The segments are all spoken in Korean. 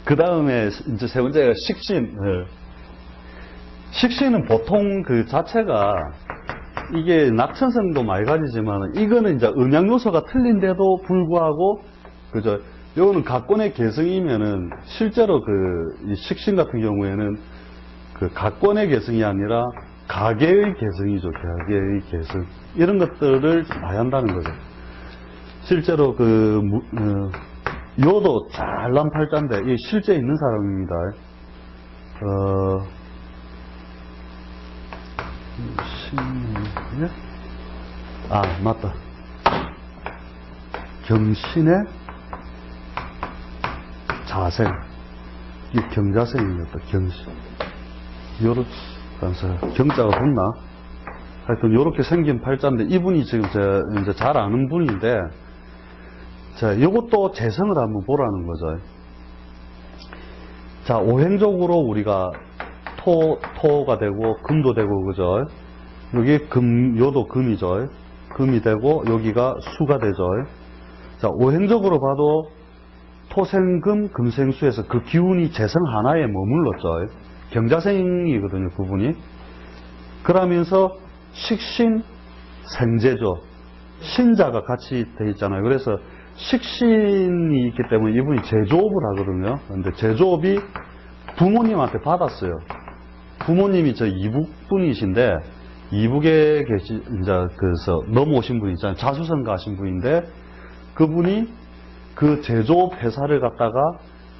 그 다음에 이제 세 번째가 식신. 식신은 보통 그 자체가 이게 낙천성도 많이 가지지만 이거는 이제 음양 요소가 틀린데도 불구하고 그죠. 요거는 각권의 개성이면은 실제로 이 식신 같은 경우에는 그 각권의 개성이 아니라 가계의 개성이죠. 가계의 개성. 이런 것들을 많이 한다는 거죠. 실제로 요도 잘난 팔자인데, 이 실제 있는 사람입니다. 맞다. 경신의 자생. 이 경자생이었다, 경신. 경자가 붙나? 하여튼, 요렇게 생긴 팔자인데, 이분이 지금 이제 잘 아는 분인데, 자, 요것도 재성을 한번 보라는 거죠. 자, 오행적으로 우리가 토가 되고, 금도 되고, 그죠? 여기 요도 금이죠. 금이 되고, 여기가 수가 되죠. 자, 오행적으로 봐도, 토생금, 금생수에서 그 기운이 재성 하나에 머물렀죠. 경자생이거든요, 그분이. 그러면서 식신, 생재죠. 신자가 같이 돼 있잖아요. 그래서 식신이 있기 때문에 이분이 제조업을 하거든요. 근데 제조업이 부모님한테 받았어요. 부모님이 저 이북 분이신데, 이북에 그래서 넘어오신 분 있잖아요. 자수성 가신 분인데, 그분이 그 제조업 회사를 갖다가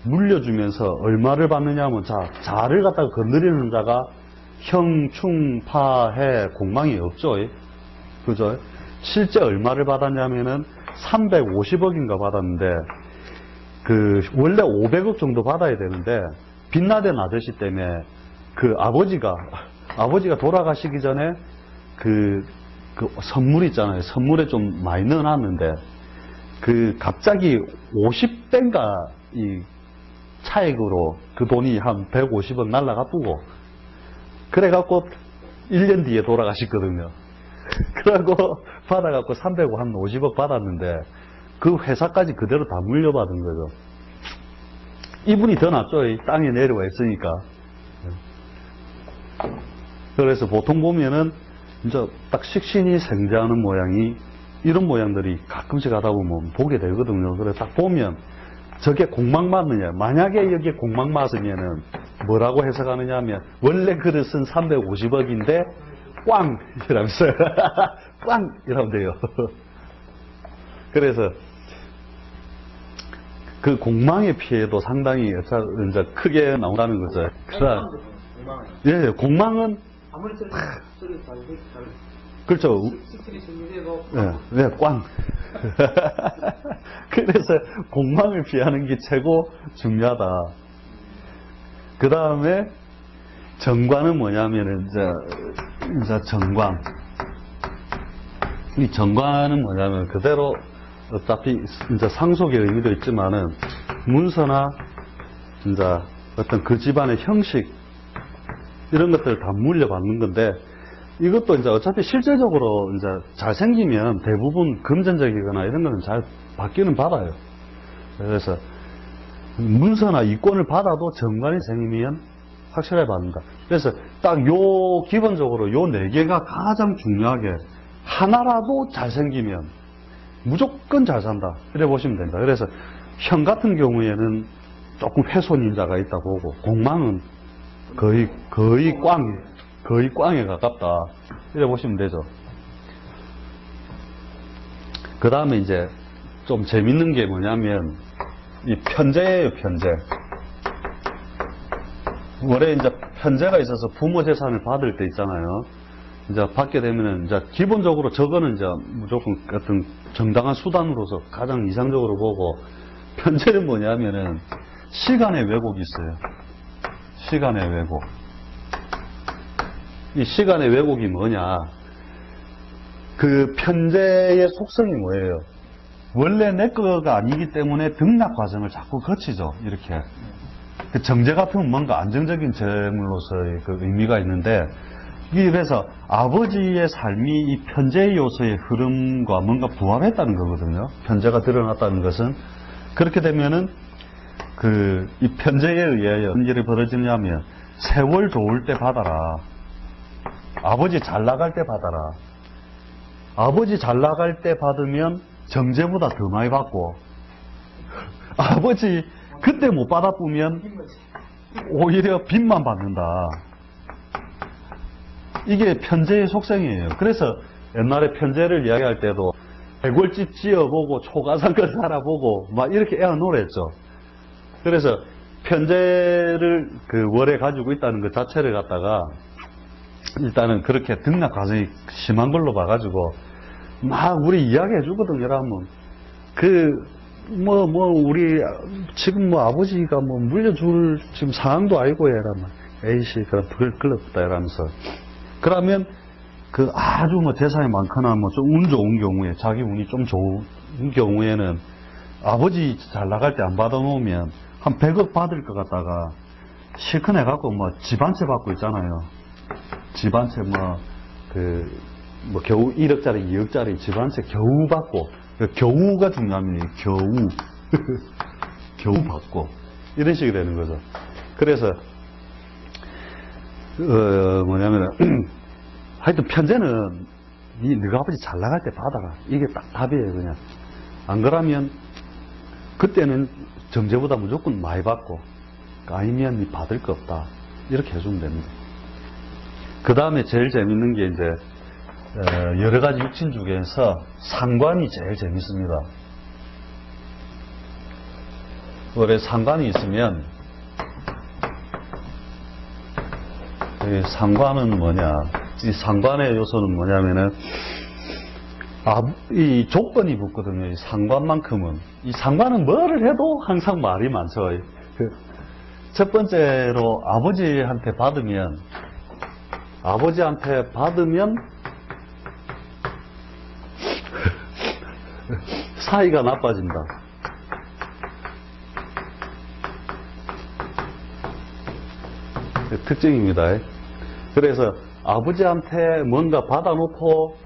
물려주면서 얼마를 받느냐 하면, 자를 갖다가 건드리는 자가 형, 충, 파, 해, 공망이 없죠. 그죠? 실제 얼마를 받았냐면은 350억인가 받았는데, 원래 500억 정도 받아야 되는데, 빛나던 아저씨 때문에 아버지가 돌아가시기 전에 그 선물 있잖아요. 선물에 좀 많이 넣어놨는데, 갑자기 50배인가 이 차익으로 그 돈이 한 150억 날라가쁘고, 그래갖고 1년 뒤에 돌아가셨거든요. 그러고 받아갖고 350억 받았는데, 그 회사까지 그대로 다 물려받은 거죠. 이분이 더 낫죠. 이 땅에 내려와 있으니까. 그래서 보통 보면은, 이제 딱 식신이 생자하는 모양이, 이런 모양들이 가끔씩 하다 보면 보게 되거든요. 그래서 딱 보면, 저게 공망 맞느냐. 만약에 여기에 공망 맞으면은 뭐라고 해석하느냐 하면, 원래 그릇은 350억인데, 꽝! 이러면서, 꽝! 이러면 돼요. 그래서, 그 공망의 피해도 상당히 이제 크게 나온다는 거죠. 예, 공망은, 아무리 소리 잘 그렇죠. 네, 꽝. 그래서 공망을 피하는 게 최고 중요하다. 그 다음에 정관은 뭐냐면은 이제 정관. 이 정관은 뭐냐면 그대로 어차피 이제 상속의 의미도 있지만은 문서나 이제 어떤 그 집안의 형식 이런 것들을 다 물려받는 건데, 이것도 이제 어차피 실제적으로 이제 잘생기면 대부분 금전적이거나 이런 거는 잘 받기는 받아요. 그래서 문서나 이권을 받아도 정관이 생기면 확실하게 받는다. 그래서 딱 기본적으로 요 4개가 가장 중요하게, 하나라도 잘생기면 무조건 잘 산다. 이래 보시면 된다. 그래서 형 같은 경우에는 조금 훼손인자가 있다 보고, 공망은 거의 꽝에 가깝다. 이래 보시면 되죠. 그 다음에 이제 좀 재밌는 게 뭐냐면, 이 편재예요, 편재. 원래 이제 편재가 있어서 부모 재산을 받을 때 있잖아요. 이제 받게 되면은 이제 기본적으로 저거는 이제 무조건 어떤 정당한 수단으로서 가장 이상적으로 보고, 편재는 뭐냐면은 시간의 왜곡이 있어요. 시간의 왜곡. 이 시간의 왜곡이 뭐냐? 그 편재의 속성이 뭐예요? 원래 내 거가 아니기 때문에 등락 과정을 자꾸 거치죠. 이렇게. 그 정제 같으면 뭔가 안정적인 재물로서의 그 의미가 있는데, 그래서 아버지의 삶이 이 편재의 요소의 흐름과 뭔가 부합했다는 거거든요. 편재가 드러났다는 것은. 그렇게 되면은 이 편제에 의해 어떤 일이 벌어지냐면, 세월 좋을 때 받아라. 아버지 잘 나갈 때 받아라. 아버지 잘 나갈 때 받으면 정제보다 더 많이 받고, 아버지 그때 못 받아보면 오히려 빚만 받는다. 이게 편제의 속성이에요. 그래서 옛날에 편제를 이야기할 때도 해골집 지어보고 초가상걸 살아보고 막 이렇게 애어노랬죠. 그래서 편제를 월에 가지고 있다는 것 자체를 갖다가 일단은 그렇게 등락 과정이 심한 걸로 봐가지고 막 우리 이야기해 주거든요. 여러분 우리 지금 아버지가 물려줄 지금 상황도 아니고 이러면 에이씨 그럼 글렀다 이러면서 그러면 아주 재산이 많거나 좀 운 좋은 경우에 자기 운이 좀 좋은 경우에는 아버지 잘 나갈 때 안 받아놓으면 한 100억 받을 것 같다가 실컷 해갖고 집 한 채 받고 있잖아요. 집 한 채 겨우 1억짜리 2억짜리 집 한 채 겨우 받고 겨우가 중요합니다. 겨우 겨우 받고 이런 식이 되는 거죠. 그래서 뭐냐면 하여튼 편제는 너가 아버지 잘 나갈 때 받아라. 이게 딱 답이에요. 그냥 안 그러면 그때는 정제보다 무조건 많이 받고 아니면 니 받을 거 없다. 이렇게 해주면 됩니다. 그 다음에 제일 재밌는 게 이제 여러 가지 육친 중에서 상관이 제일 재밌습니다. 원래 상관이 있으면 이 상관은 뭐냐? 이 상관의 요소는 뭐냐면은 이 조건이 붙거든요. 이 상관만큼은 이 상관은 뭐를 해도 항상 말이 많죠. 첫 번째로 아버지한테 받으면 사이가 나빠진다. 특징입니다. 그래서 아버지한테 뭔가 받아놓고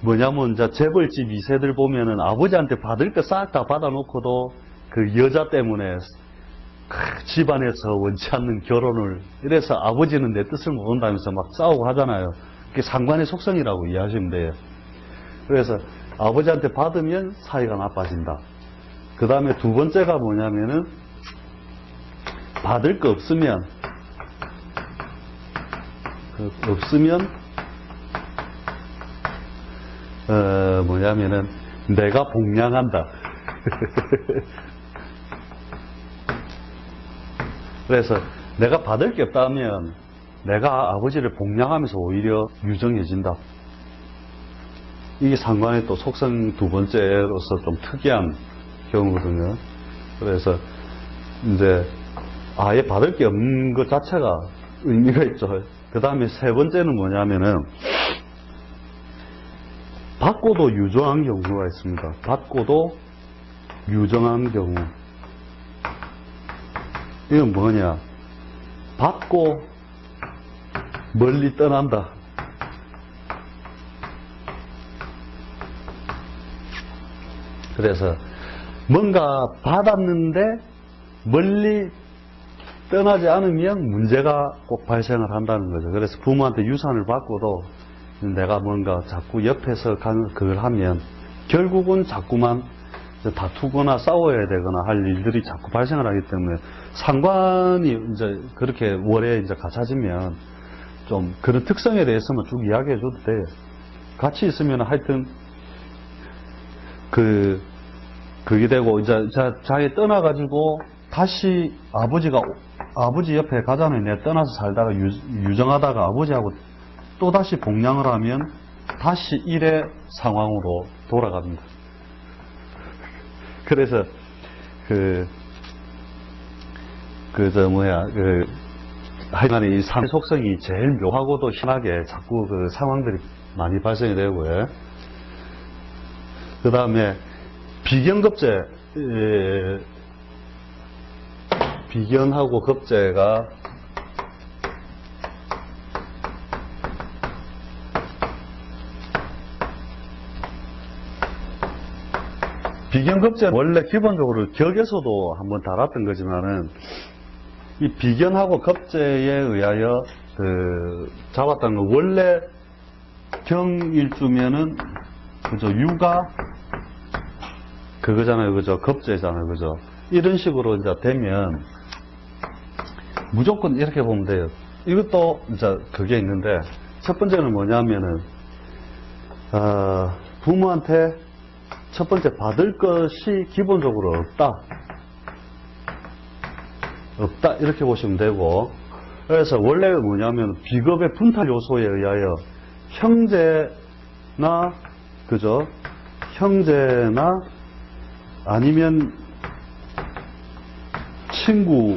뭐냐면 이제 재벌집 2세들 보면은 아버지한테 받을 거 싹 다 받아놓고도 그 여자 때문에 집안에서 원치 않는 결혼을 이래서 아버지는 내 뜻을 모른다면서 막 싸우고 하잖아요. 그게 상관의 속성이라고 이해하시면 돼요. 그래서 아버지한테 받으면 사이가 나빠진다. 그 다음에 두 번째가 뭐냐면은 받을 거 없으면 뭐냐면은 내가 복량한다. 그래서 내가 받을 게 없다면 내가 아버지를 복량하면서 오히려 유정해진다. 이게 상관의 또 속성 두 번째로서 좀 특이한 경우거든요. 그래서 이제 아예 받을 게 없는 것 자체가 의미가 있죠. 그 다음에 세 번째는 뭐냐면은 받고도 유정한 경우가 있습니다. 받고도 유정한 경우. 이건 뭐냐? 받고 멀리 떠난다. 그래서 뭔가 받았는데 멀리 떠나지 않으면 문제가 꼭 발생을 한다는 거죠. 그래서 부모한테 유산을 받고도 내가 뭔가 자꾸 옆에서 그걸 하면 결국은 자꾸만 다투거나 싸워야 되거나 할 일들이 자꾸 발생을 하기 때문에 상관이 이제 그렇게 월에 이제 갖춰지면 좀 그런 특성에 대해서만 쭉 이야기해 줘도 돼요. 같이 있으면 하여튼 그게 되고 이제 자기 떠나가지고 다시 아버지 옆에 가잖아요. 내가 떠나서 살다가 유정하다가 아버지하고 또 다시 복량을 하면 다시 일의 상황으로 돌아갑니다. 그래서 하여간 이 상 속성이 제일 묘하고도 심하게 자꾸 그 상황들이 많이 발생이 되고요. 그 다음에 비견급제, 비견하고 급제가 비견급제는 원래 기본적으로 격에서도 한번 다뤘던 거지만은 이 비견하고 급제에 의하여 잡았다는 거 원래 경일주면은 그죠 유가 그거잖아요 그죠 급제잖아요 그죠 이런 식으로 이제 되면 무조건 이렇게 보면 돼요. 이것도 이제 그게 있는데 첫 번째는 뭐냐면은 부모한테 첫 번째 받을 것이 기본적으로 없다 이렇게 보시면 되고 그래서 원래 뭐냐면 비급의 분탈 요소에 의하여 형제나 그죠 형제나 아니면 친구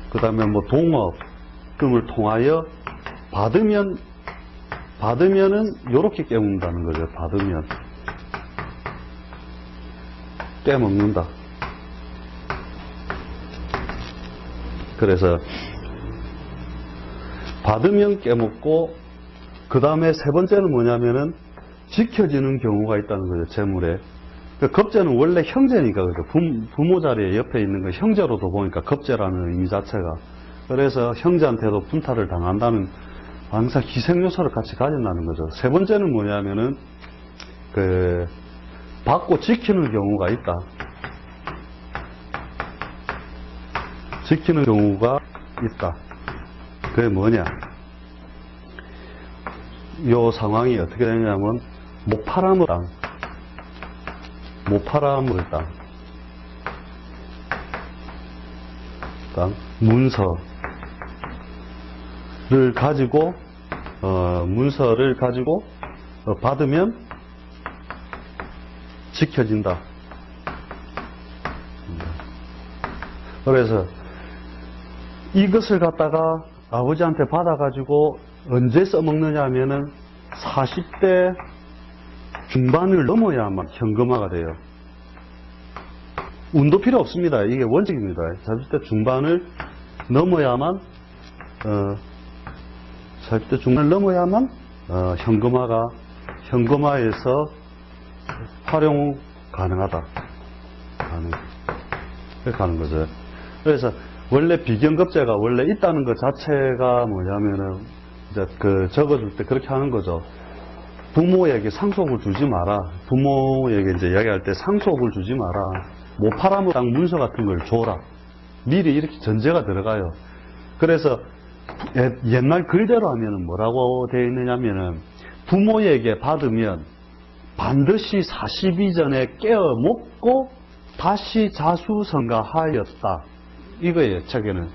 그 다음에 뭐 동업 등을 통하여 받으면은 요렇게 깨먹는다는 거죠. 받으면 깨먹는다. 그래서 받으면 깨먹고 그 다음에 세 번째는 뭐냐면은 지켜지는 경우가 있다는 거죠. 재물에. 급제는 원래 형제니까 그죠. 부모 자리에 옆에 있는 거 형제로도 보니까 급제라는 의미 자체가 그래서 형제한테도 분탈을 당한다는 항상 희생 요소를 같이 가진다는 거죠. 세 번째는 뭐냐면은 받고 지키는 경우가 있다. 지키는 경우가 있다. 그게 뭐냐? 요 상황이 어떻게 되냐면 모파라물 땅, 문서를 가지고 받으면 지켜진다. 그래서 이것을 갖다가 아버지한테 받아가지고 언제 써먹느냐 하면은 40대 중반을 넘어야만 현금화가 돼요. 운도 필요 없습니다. 이게 원칙입니다. 40대 중반을 넘어야만 40대 중반을 넘어야만 현금화에서 활용 가능하다. 그렇게 하는 거죠. 그래서 원래 비견급제가 원래 있다는 것 자체가 뭐냐면은 이제 적어줄 때 그렇게 하는 거죠. 부모에게 상속을 주지 마라. 부모에게 이제 이야기할 때 상속을 주지 마라. 모파라물 땅 문서 같은 걸 줘라. 미리 이렇게 전제가 들어가요. 그래서 옛날 글대로 하면은 뭐라고 되어 있느냐면은 부모에게 받으면 반드시 40이 전에 깨어 먹고 다시 자수성가하였다. 이거예요, 책에는.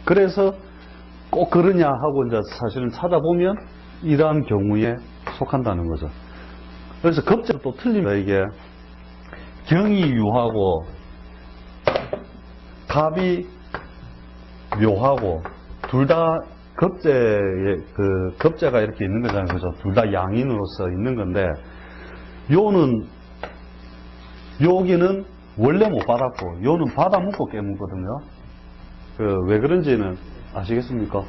그래서 꼭 그러냐 하고 이제 사실은 찾아보면 이러한 경우에 속한다는 거죠. 그래서 급제가 또 틀립니다. 이게 경이 유하고 갑이 묘하고 둘 다 급제가 이렇게 있는 거잖아요. 그죠? 둘 다 양인으로서 있는 건데 여기는 원래 못 받았고 요는 받아 먹고 깨문거든요. 왜 그런지는 아시겠습니까?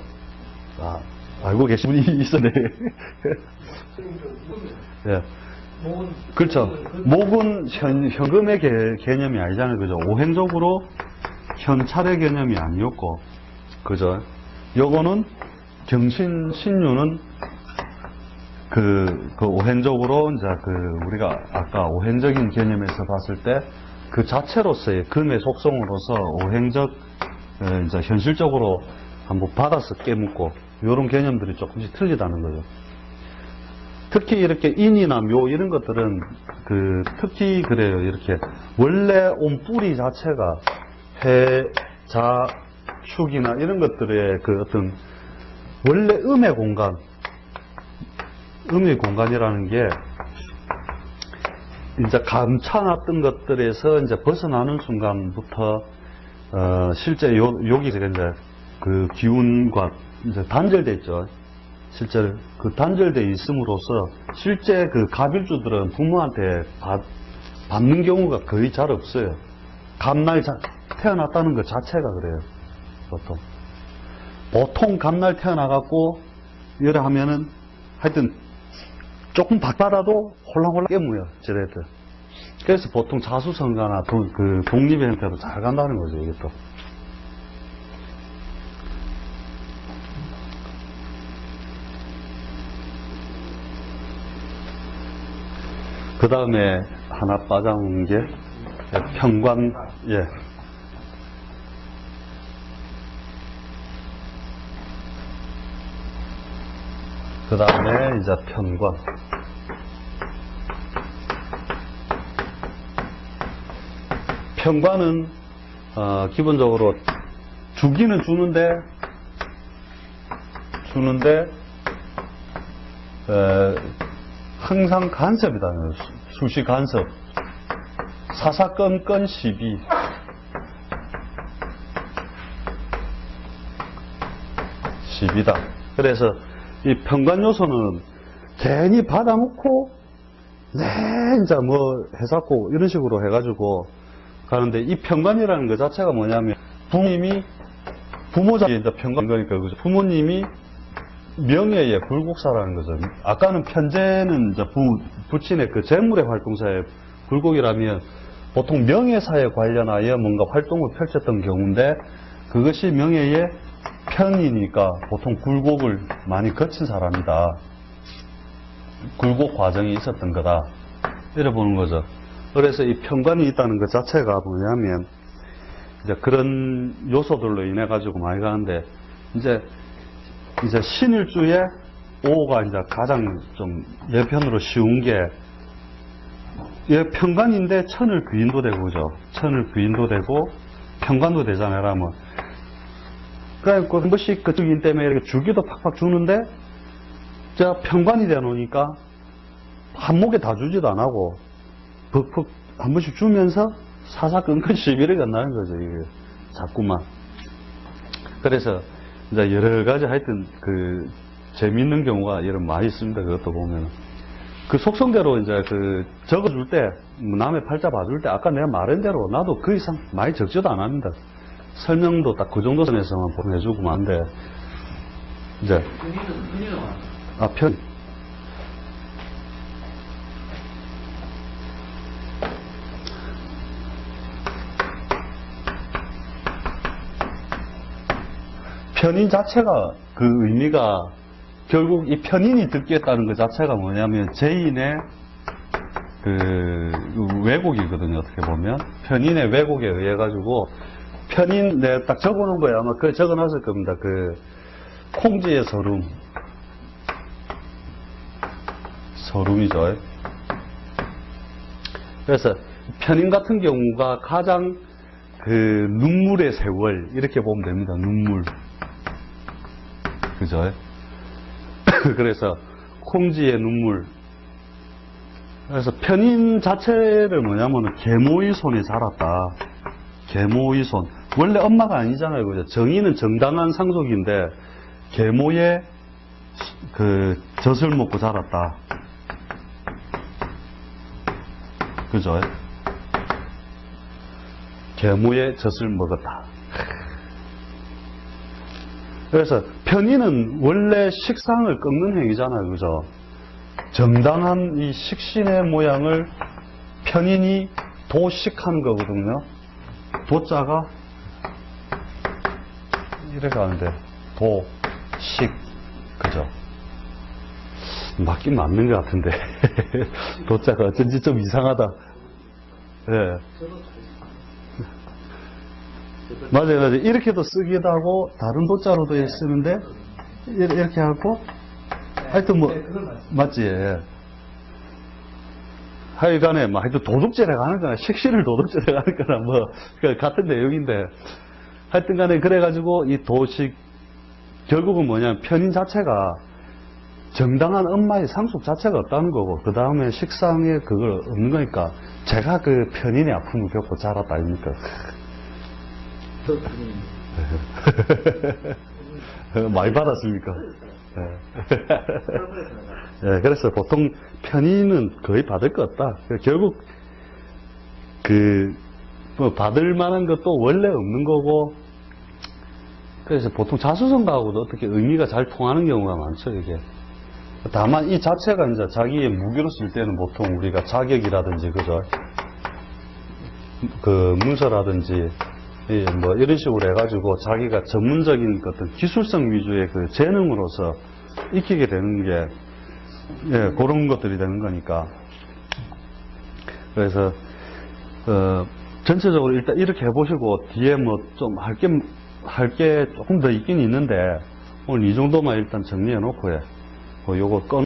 알고 계신 분이 있었네. 예. 그렇죠. 목은 현금의 개념이 아니잖아요. 그죠? 오행적으로 현찰의 개념이 아니었고, 그죠? 요거는 신유는 오행적으로 이제 우리가 아까 오행적인 개념에서 봤을 때 그 자체로서의 금의 속성으로서 오행적 이제 현실적으로 한번 받아서 깨묻고 이런 개념들이 조금씩 틀리다는 거죠. 특히 이렇게 인이나 묘 이런 것들은 특히 그래요. 이렇게 원래 온 뿌리 자체가 해, 자, 축이나 이런 것들의 어떤 원래 음의 공간이라는 게 이제 감춰놨던 것들에서 이제 벗어나는 순간부터 실제 여기서 이제 그 기운과 이제 단절돼 있죠. 실제 단절돼 있음으로써 실제 갑일주들은 부모한테 받는 경우가 거의 잘 없어요. 감날 태어났다는 것 자체가 그래요. 보통 감날 태어나갖고 이래 하면은 하여튼 조금 받아도 홀랑홀랑 깨무요. 저래들. 그래서 보통 자수성가나 그 독립의 형태로 잘 간다는 거죠, 이게 또. 그 다음에 하나 빠져온 게 평관, 예. 그 다음에 이제 편관. 편관은 기본적으로 주기는 주는데 항상 간섭이다. 수시 간섭. 사사건건 시비. 시비다. 그래서 이 편관 요소는 괜히 받아놓고 이제 뭐 해갖고 이런 식으로 해가지고 가는데, 이 편관이라는 것 자체가 뭐냐면 부모자 이제 편관 거니까 그죠. 부모님이 명예의 굴곡사라는 거죠. 아까는 편제는 이제 부친의 그 재물의 활동사에 굴곡이라면 보통 명예사에 관련하여 뭔가 활동을 펼쳤던 경우인데, 그것이 명예의 편이니까 보통 굴곡을 많이 거친 사람이다. 굴곡 과정이 있었던 거다. 이래 보는 거죠. 그래서 이 편관이 있다는 것 자체가 뭐냐면, 이제 그런 요소들로 인해 가지고 많이 가는데, 이제 신일주의 5가 이제 가장 좀 예편으로 쉬운 게, 얘 편관인데 천을 귀인도 되고, 그죠? 천을 귀인도 되고, 편관도 되잖아요, 라면. 그래갖고 한 번씩 그 주인 때문에 이렇게 주기도 팍팍 주는데, 제가 편관이 되어 놓으니까 한 목에 다 주지도 안 하고, 벅벅 한 번씩 주면서 사사건건 시비를 건나는 거죠, 이게. 자꾸만. 그래서 이제 여러 가지 하여튼 그 재밌는 경우가 이런 많이 있습니다. 그것도 보면. 그 속성대로 이제 그 적어줄 때, 남의 팔자 봐줄 때, 아까 내가 말한 대로 나도 그 이상 많이 적지도 안 합니다. 설명도 딱 그 정도 선에서만 보내주고 만데, 이제. 편. 편인 자체가 그 의미가 결국 이 편인이 듣겠다는 것 자체가 뭐냐면 죄인의 그 왜곡이거든요. 어떻게 보면 편인의 왜곡에 의해 가지고 편인 내가 딱 적어놓은 거예요. 아마 그걸 적어놨을 겁니다. 그 콩지의 서름이죠. 그래서 편인 같은 경우가 가장 그 눈물의 세월 이렇게 보면 됩니다. 눈물. 그죠? 그래서 콩지의 눈물. 그래서 편인 자체를 뭐냐면 계모의 손에 자랐다. 계모의 손. 원래 엄마가 아니잖아요. 그죠? 정의는 정당한 상속인데 계모의 그 젖을 먹고 자랐다. 그죠? 계모의 젖을 먹었다. 그래서 편인은 원래 식상을 꺾는 행위잖아요. 그죠? 정당한 이 식신의 모양을 편인이 도식한 거거든요. 도자가 이래 가는데 도식. 그죠? 맞긴 맞는 것 같은데 도자가 어쩐지 좀 이상하다. 예. 맞아요. 이렇게도 쓰기도 하고 다른 도자로도 쓰는데 이렇게 하고 하여튼 뭐 맞지. 예. 하여간에 뭐 하여튼 도둑질해 가는 거나 식신을 도둑질해 가는 거나 뭐 같은 내용인데 하여튼 간에 그래가지고 이 도식 결국은 뭐냐면 편인 자체가 정당한 엄마의 상속 자체가 없다는 거고 그 다음에 식상에 그걸 없는 거니까 제가 그 편인의 아픔을 겪고 자랐다 아닙니까? 많이 받았습니까? 네, 그래서 보통 편인은 거의 받을 것 없다. 결국 뭐 받을 만한 것도 원래 없는 거고 그래서 보통 자수성가하고도 어떻게 의미가 잘 통하는 경우가 많죠, 이게. 다만 이 자체가 이제 자기의 무기로 쓸 때는 보통 우리가 자격이라든지 그죠? 그 문서라든지 뭐 이런 식으로 해가지고 자기가 전문적인 어떤 기술성 위주의 그 재능으로서 익히게 되는 게 그런 것들이 되는 거니까. 그래서 전체적으로 일단 이렇게 해보시고 뒤에 뭐 좀 할 게 조금 더 있긴 있는데 오늘 이 정도만 일단 정리해 놓고요. 요거 끊어